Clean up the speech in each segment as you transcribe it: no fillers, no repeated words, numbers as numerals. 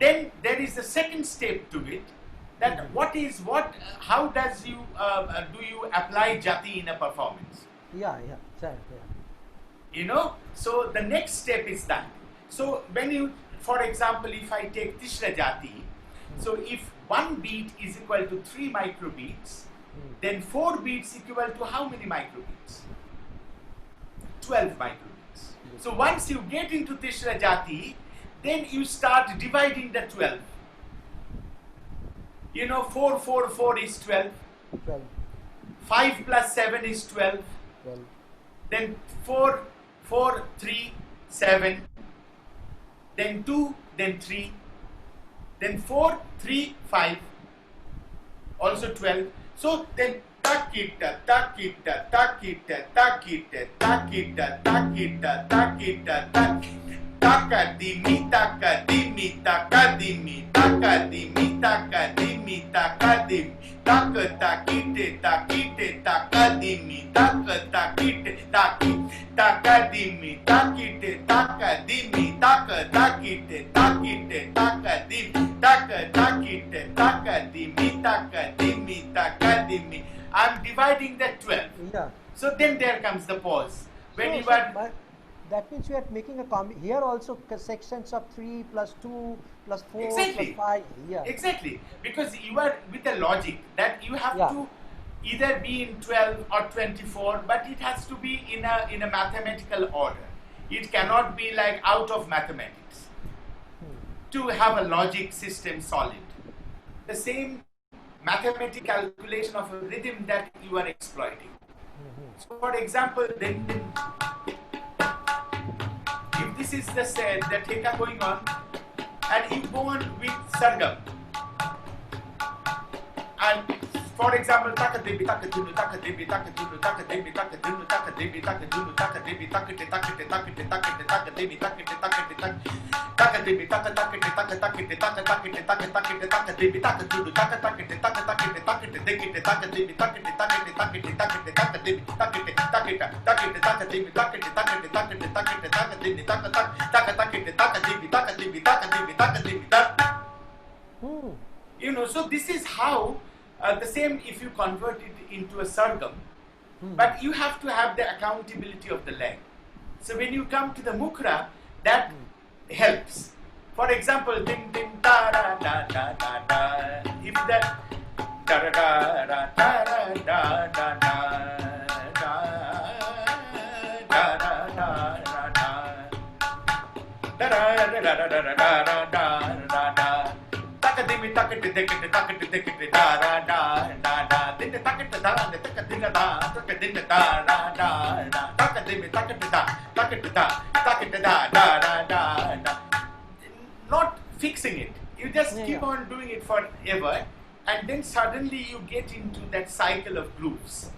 Then there is the second step to it. That how does you do you apply Jati in a performance? Yeah, sure, So the next step is that. So when you, for example, if I take Tishra Jati, so if one beat is equal to 3 microbeats, then 4 beats equal to how many microbeats? 12 microbeats. So once you get into Tishra Jati, then you start dividing the 12. 4, 4, 4 is 12. 12. 5 plus 7 is 12. 12. Then 4, 4, 3, 7. Then 2, then 3. Then 4, 3, 5. Also 12. So then takita, takita, takita, takita, takita, takita, takita, takita. Takadimi, takadimi, takadimi, takadimi, takadimi, takadimi, takadimi, takite, takadimi, takadimi, takadimi, takite, takadimi, takadimi, takadimi, takadimi. I'm dividing that 12. Yeah. So then there comes the pause. When you are. are. That means you are making a here also sections of 3 plus 2 plus 4 exactly. plus 5. Yeah. Exactly. Because you are with a logic that you have to either be in 12 or 24, but it has to be in a mathematical order. It cannot be like out of mathematics to have a logic system solid. The same mathematical calculation of a rhythm that you are exploiting. So for example, then if this is the theta going on, and you go on with sargam, and for example, takadebi, takadunu, takadebi, takadunu, takadebi, takadunu, takadebi, takadunu, takadebi, takate, takate, takate, takate, takadebi, takate, takate, takadebi, takatakate, takatakate, takatakate, takatakate, takadebi, takadunu, takatakate, takatakate, takate, dekate, takadebi, takate, takate, takate, takate, takadebi, takate, takate, takate, takadebi, takate, takate, takate, takate, takadebi, takatakate, takadebi, takadebi, takadebi, takadebi, so this is how. The same if you convert it into a sargam, but you have to have the accountability of the leg. So when you come to the mukra, that helps. For example, ding ding da da da da da da. If that da da da da da da da da da da da da da da da. Takadimi, takati, dekati, takati, dekati, da da da da da. Then the takati da, the takati da, takati da da da da. Takadimi, takati da, takati da, takati da da da da da. Not fixing it. You just keep on doing it forever, and then suddenly you get into that cycle of grooves.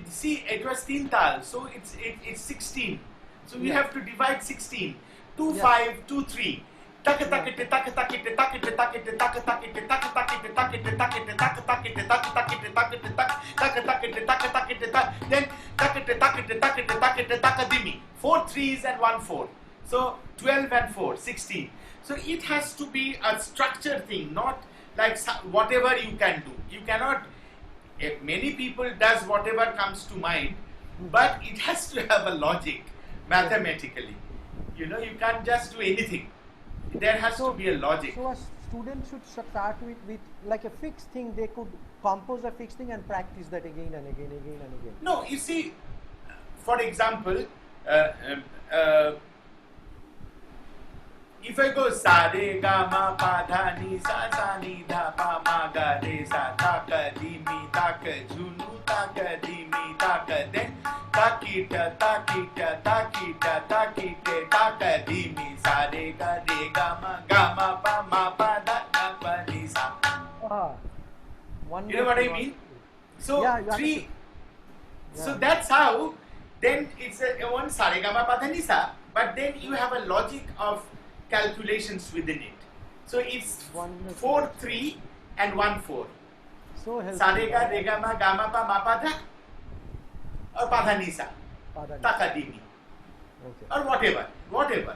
See, it was 3 tal, so it's 16. So you have to divide 16. 2, 5, 2, 3. Then takadimi, 4 3s and 1 4. So 12 and 4, 16. So it has to be a structured thing, not like whatever you can do. You cannot. Many people does whatever comes to mind, but it has to have a logic mathematically. You can't just do anything. There has to be a logic. So a student should start with like a fixed thing. They could compose a fixed thing and practice that again and again, again and again. No, you see, for example, if I go sa re ga ma pa dha ni sa ni dha pa ma ga re sa ta ka di mi ta ka junu ta ka di mi ta ka then ta kita ta kita ta kita ta kita ta ka di mi sa re ga ma pa dha na pa ni sa. You know what I mean? So three. So that's how. Then it's one sa re ga ma pa dha ni sa, but then you have a logic of calculations within it. So it's 4 3 and 1 4. So sa re ga ma pa ma dha or pa dha ni sa. Takadimi. Okay. Or whatever.